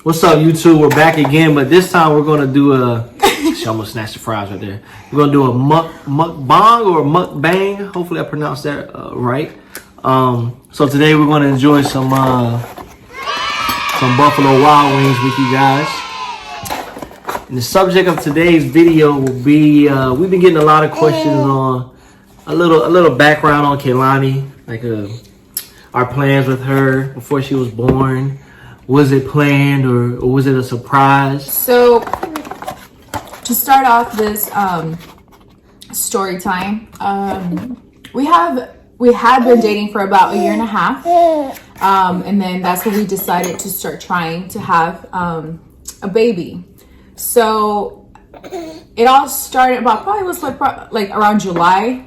What's up, YouTube? We're back again, but this time we're gonna do a. She almost snatched the fries right there. We're gonna do a mukbang or mukbang. Hopefully, I pronounced that right. So today we're gonna enjoy some Buffalo Wild Wings with you guys. And the subject of today's video will be we've been getting a lot of questions on a little background on Kalani, like our plans with her before she was born. Was it planned or was it a surprise? So to start off this story time, we had been dating for about a year and a half, and then that's when we decided to start trying to have a baby. So it all started about probably was like around July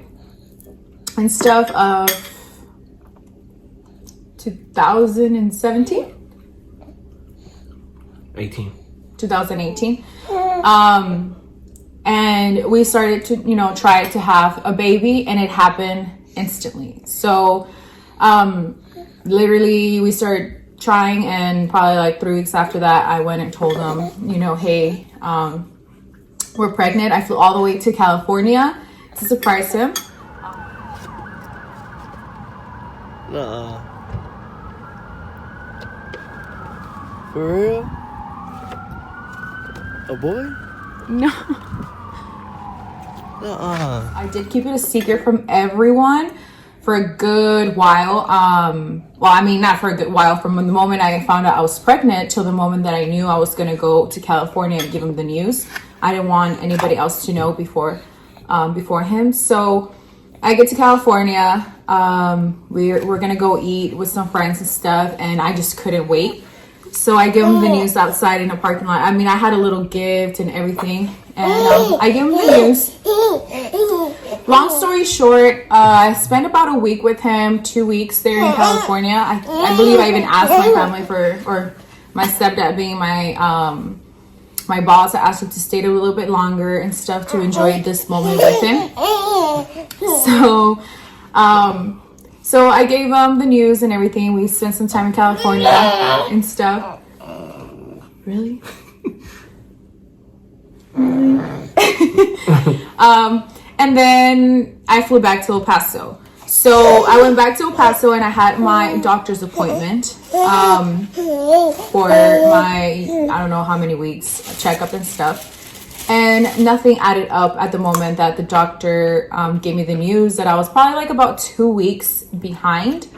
and stuff of 2017. 2018. And we started to, try to have a baby, and it happened instantly. So, literally we started trying, and probably like 3 weeks after that, I went and told them, hey, we're pregnant. I flew all the way to California to surprise him. For real? A boy? No. I did keep it a secret from everyone for a good while. Well, I mean, not for a good while, from the moment I found out I was pregnant till the moment that I knew I was going to go to California and give him the news. I didn't want anybody else to know before him. So I get to California. We're going to go eat with some friends and stuff, and I just couldn't wait. So I give him the news outside in a parking lot. I mean, I had a little gift and everything. And I give him the news. Long story short, I spent about a week with him, 2 weeks there in California. I believe I even asked my family or my stepdad being my boss, I asked him to stay a little bit longer and stuff to enjoy this moment with him. So I gave him the news and everything. We spent some time in California and stuff. Really? And then I flew back to El Paso. So I went back to El Paso, and I had my doctor's appointment for my, I don't know how many weeks, checkup and stuff. And nothing added up at the moment that the doctor gave me the news that I was probably like about 2 weeks behind.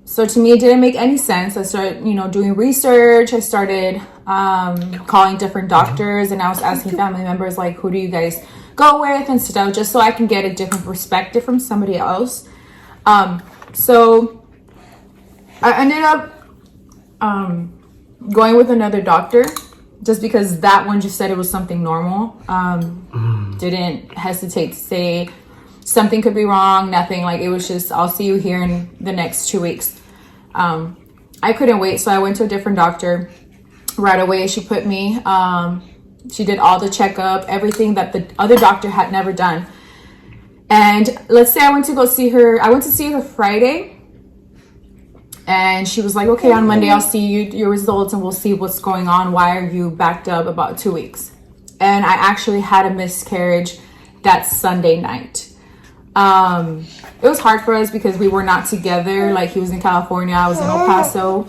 So to me, it didn't make any sense. I started, doing research. I started calling different doctors, and I was asking family members, like, who do you guys go with and stuff, just so I can get a different perspective from somebody else. So I ended up going with another doctor, just because that one just said it was something normal. Didn't hesitate to say something could be wrong, nothing. Like, it was just, I'll see you here in the next 2 weeks. I couldn't wait, so I went to a different doctor right away. She put me, she did all the checkup, everything that the other doctor had never done. And let's say I went to see her Friday. And she was like, okay, on Monday, I'll see your results and we'll see what's going on. Why are you backed up about 2 weeks? And I actually had a miscarriage that Sunday night. It was hard for us because we were not together. Like, he was in California, I was in El Paso.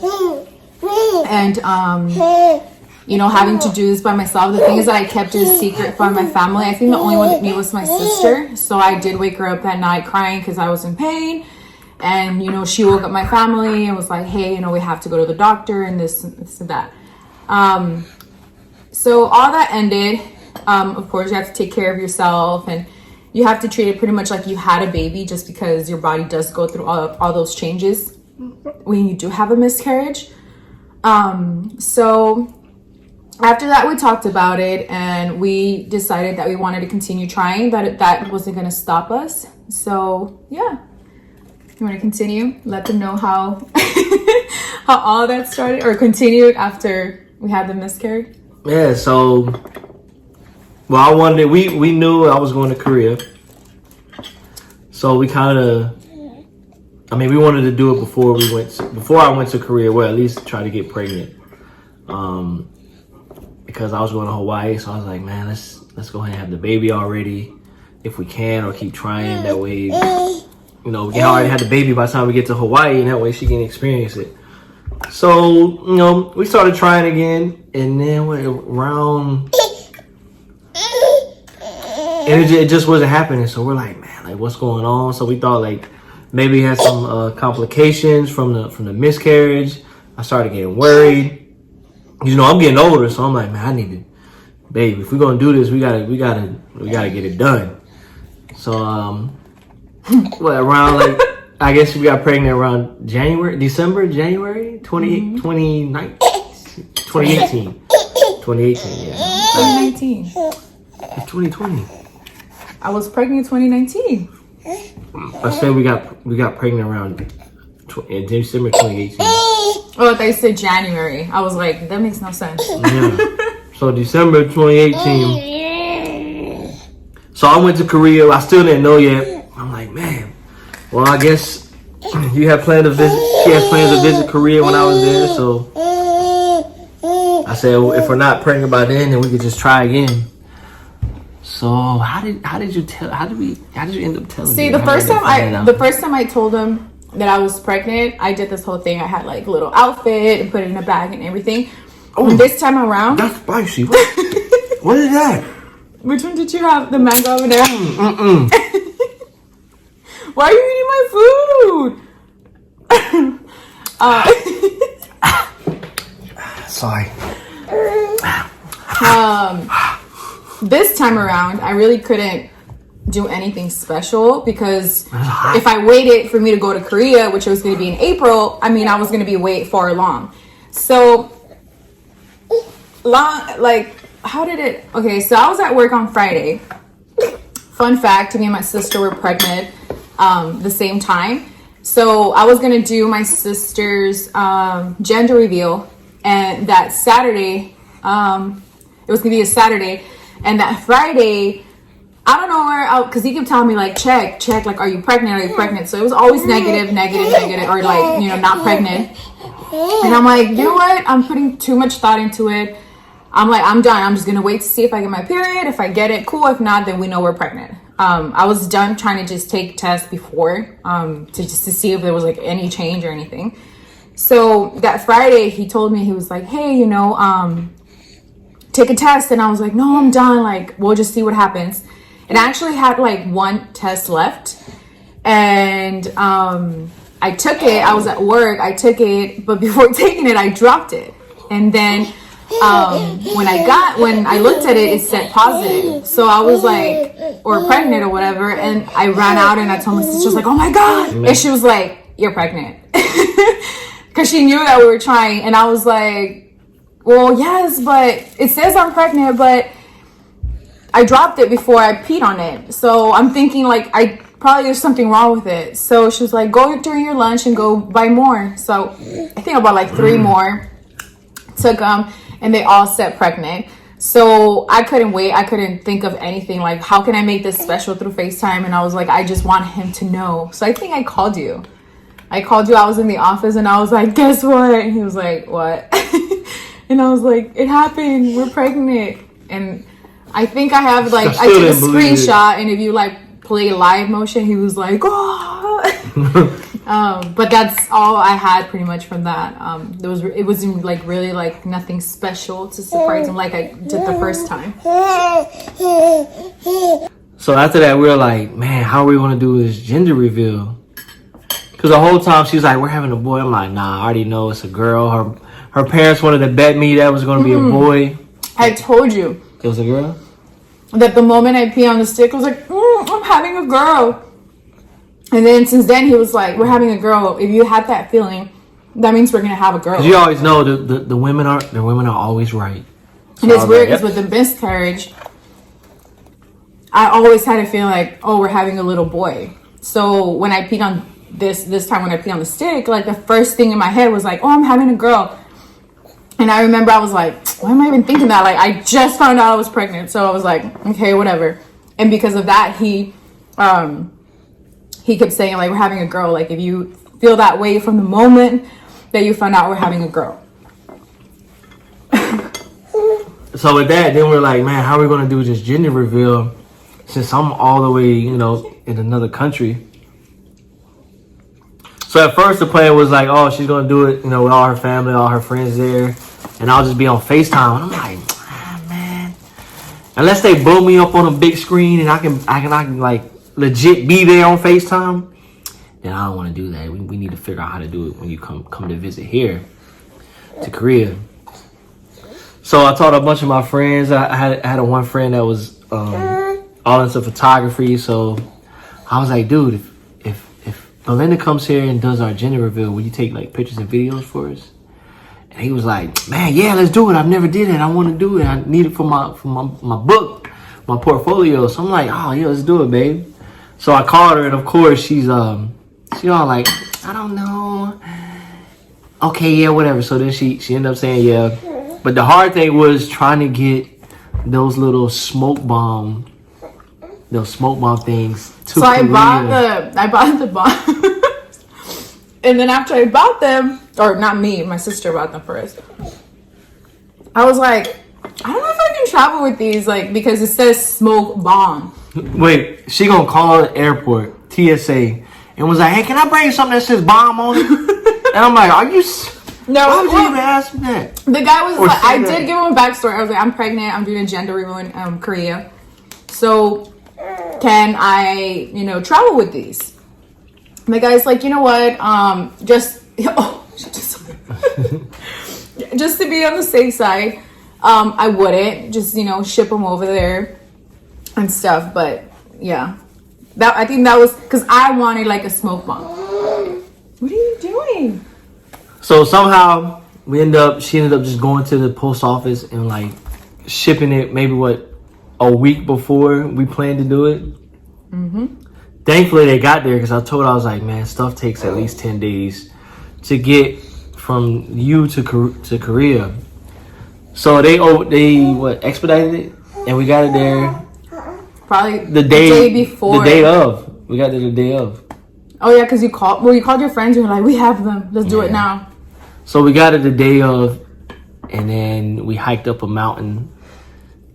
And, having to do this by myself. The thing is that I kept it a secret from my family. I think the only one that knew was my sister. So I did wake her up that night crying because I was in pain. And, she woke up my family and was like, hey, we have to go to the doctor and this and that. So all that ended. Of course, you have to take care of yourself, and you have to treat it pretty much like you had a baby, just because your body does go through all those changes when you do have a miscarriage. So after that, we talked about it, and we decided that we wanted to continue trying, that wasn't going to stop us. So, yeah. You want to continue? Let them know how how all that started or continued after we had the miscarriage. Yeah, so we knew I was going to Korea. So we we wanted to do it before I went to Korea, well, at least try to get pregnant. because I was going to Hawaii. So I was like, man, let's go ahead and have the baby already if we can, or keep trying. That way, you know, we can already have the baby by the time we get to Hawaii, and that way she can experience it. So, you know, we started trying again, and then around, and it just wasn't happening. So we're like, man, like what's going on? So we thought like maybe he had some complications from the miscarriage. I started getting worried. You know, I'm getting older, so I'm like, man, I need to, babe, if we're gonna do this, we gotta get it done. So around like, I guess we got pregnant around December 2018. 2018, yeah. 2019. It's 2020. I was pregnant in 2019. I said we got pregnant around in December 2018. Oh, they said January. I was like, that makes no sense. Yeah. So December 2018. So I went to Korea. I still didn't know yet. I'm like, man, well, I guess you have planned to visit. She has plans to visit Korea when I was there. So I said, well, if we're not pregnant by then we could just try again. So how did you end up telling me? See, the first time I told him that I was pregnant, I did this whole thing. I had like a little outfit and put it in a bag and everything. Oh, this time around, that's spicy. What is that? Which one did you have? The mango over there? Why are you eating my food? Sorry. This time around, I really couldn't do anything special because if I waited for me to go to Korea, which was going to be in April, I mean, I was going to be wait far long. So how did it? Okay, so I was at work on Friday. Fun fact: me and my sister were pregnant the same time. So I was gonna do my sister's gender reveal, and that Saturday, it was gonna be a Saturday, and that Friday, I don't know where, because he kept telling me like check, like are you pregnant? So it was always negative, or like, you know, not pregnant. And I'm like, you know what? I'm putting too much thought into it. I'm like, I'm done. I'm just gonna wait to see if I get my period. If I get it, cool. If not, then we know we're pregnant. I was done trying to just take tests before, to see if there was like any change or anything. So that Friday, he told me, he was like, hey, you know, take a test. And I was like, no, I'm done. Like, we'll just see what happens. And I actually had like one test left, and I took it. I was at work. I took it, but before taking it, I dropped it. And then when I looked at it, it said positive. So I was like, or pregnant or whatever. And I ran out and I told my sister, she was like, oh my God. And she was like, you're pregnant. Because she knew that we were trying. And I was like, well, yes, but it says I'm pregnant, but I dropped it before I peed on it. So I'm thinking like, probably there's something wrong with it. So she was like, go during your lunch and go buy more. So I think I bought like 3 more. Took them, and they all said pregnant. So I couldn't wait. I couldn't think of anything like, how can I make this special through FaceTime? And I was like, I just want him to know. So I think I called you. I was in the office and I was like, guess what? And he was like, what? And I was like, it happened. We're pregnant. And I think I have like, I took a screenshot, and if you like play live motion, he was like, oh. But that's all I had pretty much from that. It wasn't like really like nothing special to surprise him like I did the first time. So after that, we were like, man, how are we going to do this gender reveal? Because the whole time she was like, we're having a boy. I'm like, nah, I already know it's a girl. Her parents wanted to bet me that was going to be a boy. I told you. It was a girl? That the moment I pee on the stick, I was like, I'm having a girl. And then since then, he was like, we're having a girl. If you had that feeling, that means we're going to have a girl. You always know the women are always right. So and it's weird because with the miscarriage, I always had a feeling like, oh, we're having a little boy. So when I peed on this time when I peed on the stick, like the first thing in my head was like, oh, I'm having a girl. And I remember I was like, why am I even thinking that? Like, I just found out I was pregnant. So I was like, okay, whatever. And because of that, he kept saying, like, we're having a girl. Like, if you feel that way from the moment that you found out we're having a girl. So with that, then we're like, man, how are we gonna do this gender reveal since I'm all the way, you know, in another country? So at first the plan was like, oh, she's gonna do it, you know, with all her family, all her friends there, and I'll just be on FaceTime. And I'm like, man, unless they blow me up on a big screen and I can like legit be there on FaceTime, then I don't want to do that. We need to figure out how to do it when you come to visit here to Korea. So I taught a bunch of my friends. I had one friend that was all into photography. So I was like, dude, if Belinda comes here and does our gender reveal, will you take like pictures and videos for us? And he was like, man, yeah, let's do it. I've never did it. I want to do it. I need it for my book, my portfolio. So I'm like, oh yeah, let's do it, babe. So I called her, and of course she all like, I don't know. Okay, yeah, whatever. So then she ended up saying yeah. But the hard thing was trying to get those little smoke bomb things to So Korea. I bought the bomb. And then after I bought them, or not me, my sister bought them first. I was like, I don't know if I can travel with these, like, because it says smoke bomb. Wait, she gonna call the airport, TSA, and was like, hey, can I bring something that says bomb on it? And I'm like, are you... No, why would you even ask me that? The guy was Or like, say I that. did give him a backstory. I was like, I'm pregnant. I'm doing a gender reveal in Korea. So can I, you know, travel with these? And the guy's like, you know what? Just just to be on the safe side, I wouldn't just, you know, ship them over there and stuff. But yeah, I think that was because I wanted like a smoke bomb. What are you doing? So somehow she ended up just going to the post office and like shipping it maybe a week before we planned to do it. Mm-hmm. Thankfully they got there because I was like, man, stuff takes at least 10 days to get from you to Korea. So they expedited it and we got it there Probably the day before. The day of. We got there the day of. Oh yeah, because you called your friends and you're like, we have them. Let's do it now. So we got it the day of, and then we hiked up a mountain.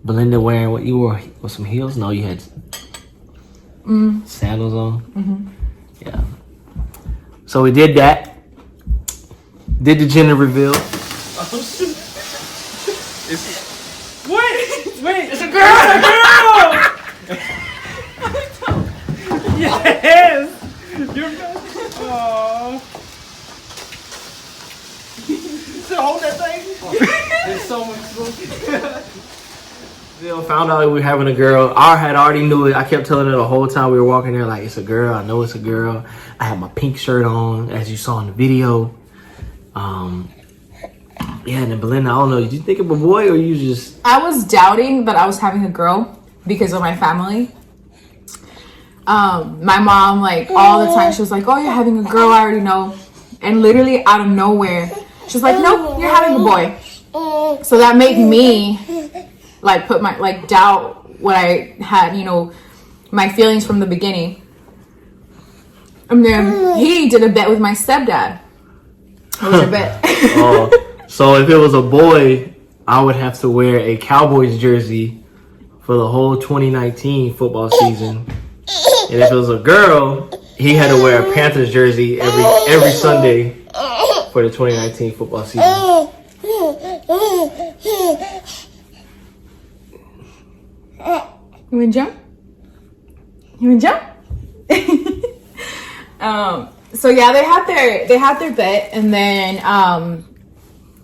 Belinda wearing what you wore with some heels? No, you had sandals on. Mm-hmm. Yeah. So we did that. Did the gender reveal. Wait, it's a girl! Yes! You're aww. So hold that thing. There's so much smoke. Found out we were having a girl. I had already knew it. I kept telling her the whole time we were walking there, like, it's a girl. I know it's a girl. I had my pink shirt on, as you saw in the video. Yeah, and then Belinda, I don't know. Did you think of a boy or you just... I was doubting that I was having a girl because of my family. My mom, like, all the time, she was like, oh, you're having a girl, I already know. And literally out of nowhere, she's like, nope, you're having a boy. So that made me, like, doubt what I had, you know, my feelings from the beginning. And then he did a bet with my stepdad. What was your bet? Oh, so if it was a boy, I would have to wear a Cowboys jersey for the whole 2019 football season. And if it was a girl, he had to wear a Panthers jersey every Sunday for the 2019 football season. You wanna jump? You wanna jump? So yeah, they had their bet, and then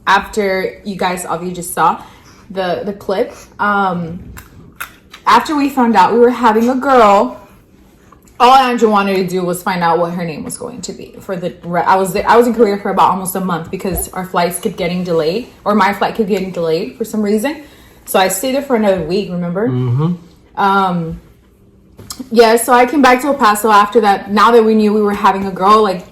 after you guys obviously just saw the clip, after we found out we were having a girl, all Andrew wanted to do was find out what her name was going to be. I was in Korea for about almost a month because our flights kept getting delayed, or my flight kept getting delayed for some reason. So I stayed there for another week. Remember? Mm-hmm. Yeah. So I came back to El Paso after that. Now that we knew we were having a girl, like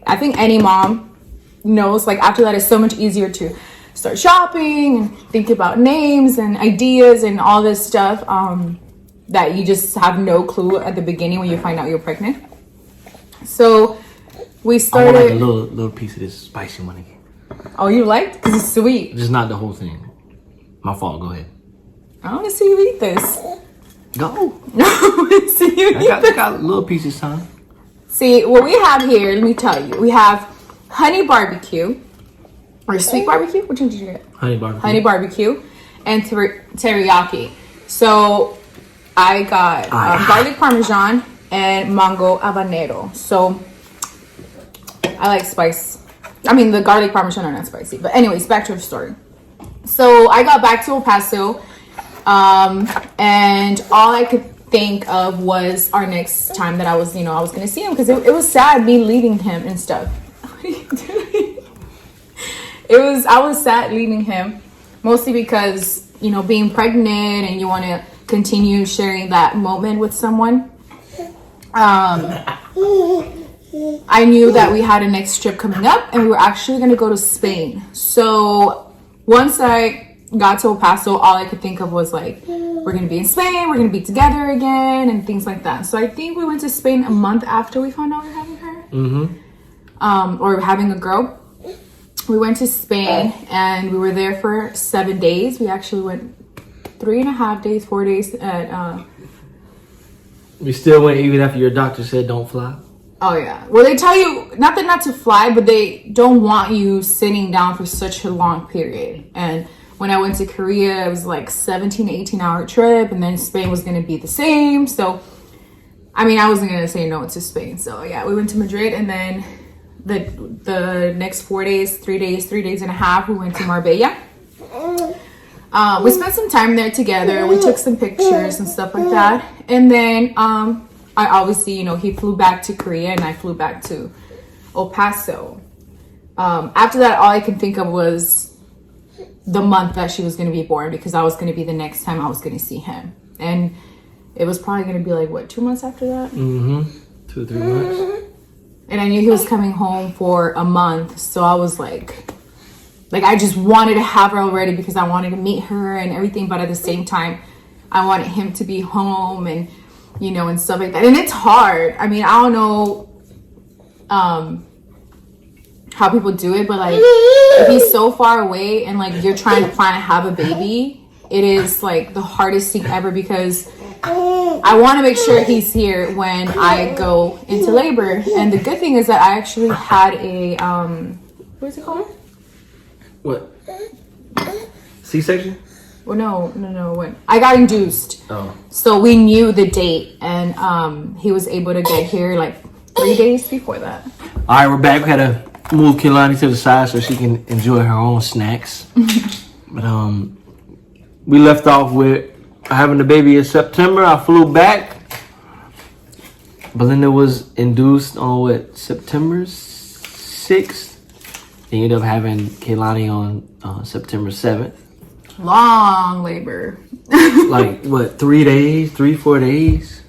I think any mom knows, like after that it's so much easier to start shopping and think about names and ideas and all this stuff. That you just have no clue at the beginning when you find out you're pregnant. So we started. I want like a little piece of this spicy one again. Oh, you liked? Because it's sweet. Just not the whole thing. My fault. Go ahead. I want to see you eat this. Go. I want to see you eat I this. got little pieces, huh? See, what we have here, let me tell you. We have honey barbecue. Or sweet barbecue? Which one did you get? Honey barbecue. Honey barbecue. And teriyaki. So, I got garlic parmesan and mango habanero. So, I like spice. I mean, the garlic parmesan are not spicy. But anyways, back to the story. So, I got back to El Paso. And all I could think of was our next time that I was going to see him. Because it was sad me leaving him and stuff. What are you doing? I was sad leaving him. Mostly because, being pregnant and you want to continue sharing that moment with someone. I knew that we had a next trip coming up and we were actually going to go to Spain. So once I got to El Paso, all I could think of was like, we're going to be in Spain, we're going to be together again and things like that. So I think we went to Spain a month after we found out we were having her. Mm-hmm. Or having a girl. We went to Spain and we were there for 7 days. We actually went 3.5 days, 4 days at We still went even after your doctor said don't fly? Oh yeah. Well, they tell you not to fly, but they don't want you sitting down for such a long period. And when I went to Korea, it was like 17 to 18 hour trip, and then Spain was going to be the same. So I mean, I wasn't going to say no to Spain. So yeah, we went to Madrid, and then the next 4 days, 3 days and a half, we went to Marbella. We spent some time there together. We took some pictures and stuff like that. And then I obviously, he flew back to Korea and I flew back to El Paso. After that, all I could think of was the month that she was going to be born, because that was going to be the next time I was going to see him. And it was probably going to be like, 2 months after that? Mm-hmm. 2 or 3 months. And I knew he was coming home for a month. So I was like I just wanted to have her already because I wanted to meet her and everything. But at the same time, I wanted him to be home and, and stuff like that. And it's hard. I mean, I don't know how people do it. But, if he's so far away and, you're trying to plan to have a baby, it is, the hardest thing ever, because I want to make sure he's here when I go into labor. And the good thing is that I actually had a, what is it called? What? C-section? Well, no. When I got induced. Oh. So we knew the date, and he was able to get here 3 days before that. All right, we're back. We had to move Kalani to the side so she can enjoy her own snacks. But we left off with having the baby in September. I flew back. Belinda was induced on September 6th. They ended up having Kalani on September 7th. Long labor. 3 days, 4 days?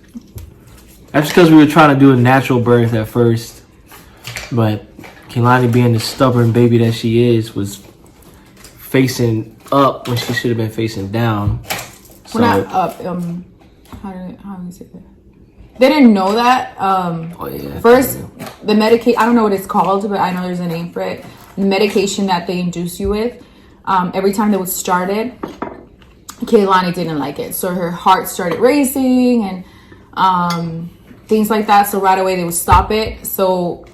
That's because we were trying to do a natural birth at first. But Kalani, being the stubborn baby that she is, was facing up when she should have been facing down. So, well, not up. How do you say that? They didn't know that. First, the medication, I don't know what it's called, but I know there's a name for it. The medication that they induce you with, every time they would start it, Kalani didn't like it. So her heart started racing and things like that. So right away they would stop it. So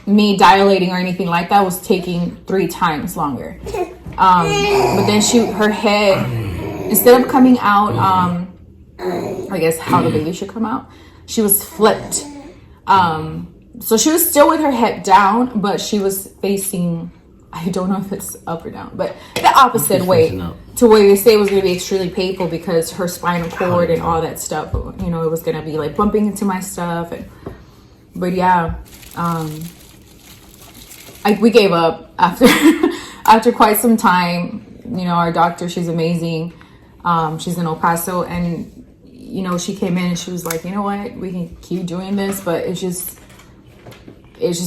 me dilating or anything like that was taking 3 times longer. But then her head, instead of coming out, I guess how the baby should come out, she was flipped. So she was still with her head down, but she was facing, I don't know if it's up or down, but the opposite way, to where they say it was going to be extremely painful because her spinal cord and all that stuff, it was going to be bumping into my stuff. But yeah, we gave up after quite some time. Our doctor, she's amazing. She's in El Paso, and she came in and she was like, you know what, we can keep doing this, but it's just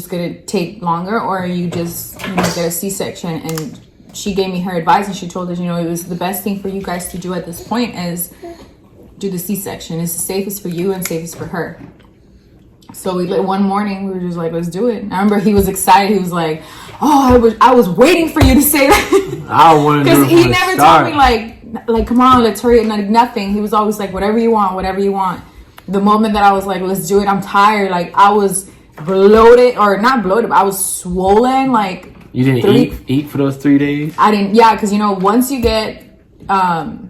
gonna take longer, or you just get a C-section. And she gave me her advice, and she told us, it was the best thing for you guys to do at this point is do the C-section. It's the safest for you and safest for her. So one morning we were just like, let's do it. I remember he was excited. He was like, oh, I was waiting for you to say that. I wanted to do it because he never told me like, come on, let's hurry. Like, nothing. He was always like, whatever you want, whatever you want. The moment that I was like, let's do it, I'm tired. Like, I was bloated, or not bloated, but I was swollen. Like, you didn't eat for those 3 days? I didn't. Yeah, because, you know, once you get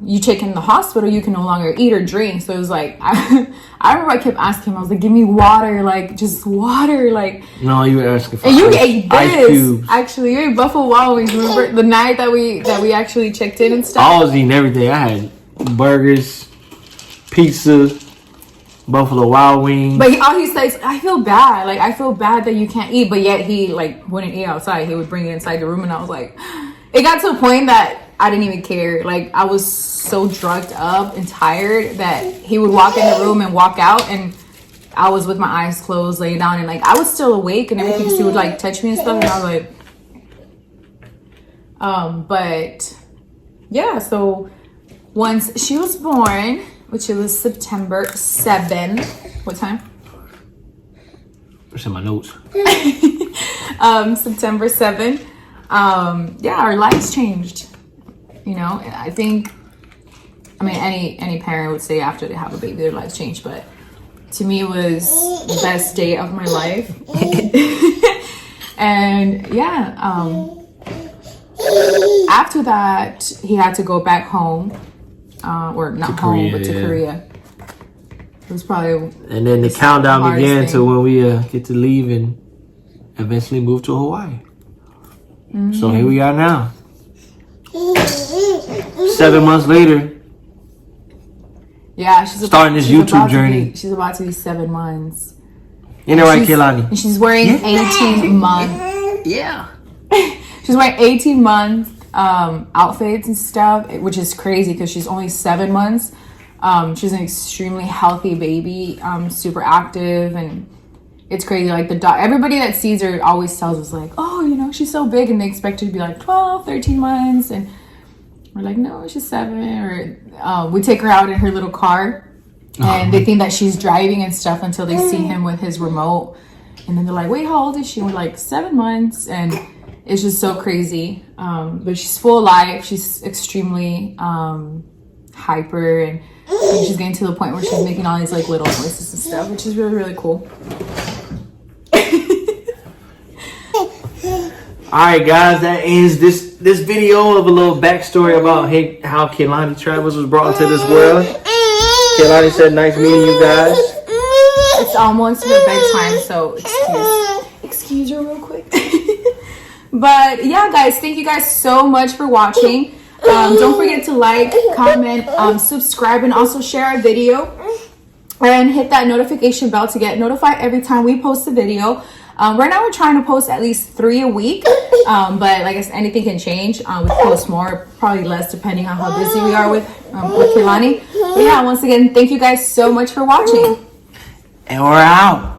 you check in the hospital, you can no longer eat or drink. So it was like, I remember I kept asking him, I was like, give me water, like, just water, like. No, you were asking for and you ate ice this cubes. actually. You ate Buffalo Wild Wings. Remember the night that we actually checked in and stuff? I was eating everything. I had burgers, pizza, Buffalo Wild Wings. But all he says, I feel bad, like, I feel bad that you can't eat. But yet he, like, wouldn't eat outside. He would bring it inside the room. And I was like, it got to a point that I didn't even care. Like, I was so drugged up and tired that he would walk in the room and walk out, and I was with my eyes closed, laying down, and like I was still awake and everything. So he would like touch me and stuff, and I was like, but yeah. So once she was born, which it was September 7. What time? It's in my notes. September 7. Yeah, our lives changed. You know, I think, I mean, any parent would say after they have a baby, their lives change. But to me, it was the best day of my life. And yeah, after that, he had to go back home, or not home, but to Korea. It was probably. And then the countdown began to when we get to leave and eventually move to Hawaii. Mm-hmm. So here we are now. 7 months later. Yeah, starting this YouTube journey. She's about to be 7 months. You know, right, Kalani? And she's wearing 18 month. Yeah. She's wearing 18 month outfits and stuff, which is crazy because she's only 7 months. She's an extremely healthy baby, super active, and it's crazy. Like everybody that sees her always tells us like, oh, you know, she's so big, and they expect her to be like 12, 13 months, and we're like, no, she's 7. Or we take her out in her little car, and they think that she's driving and stuff until they see him with his remote, and then they're like, wait, how old is she? And we're like 7 months, and it's just so crazy. But she's full of life. She's extremely hyper, and she's getting to the point where she's making all these like little noises and stuff, which is really, really cool. All right, guys, that ends this video of a little backstory about how Kalani Travers was brought into this world. Kalani said, nice meeting you guys. It's almost her bedtime, so excuse her real quick. But yeah, guys, thank you guys so much for watching. Don't forget to like, comment, subscribe, and also share our video. And hit that notification bell to get notified every time we post a video. Right now we're trying to post at least 3 a week, but like I said, anything can change. We post more, probably less, depending on how busy we are with Kalani. But yeah, once again, thank you guys so much for watching. And we're out.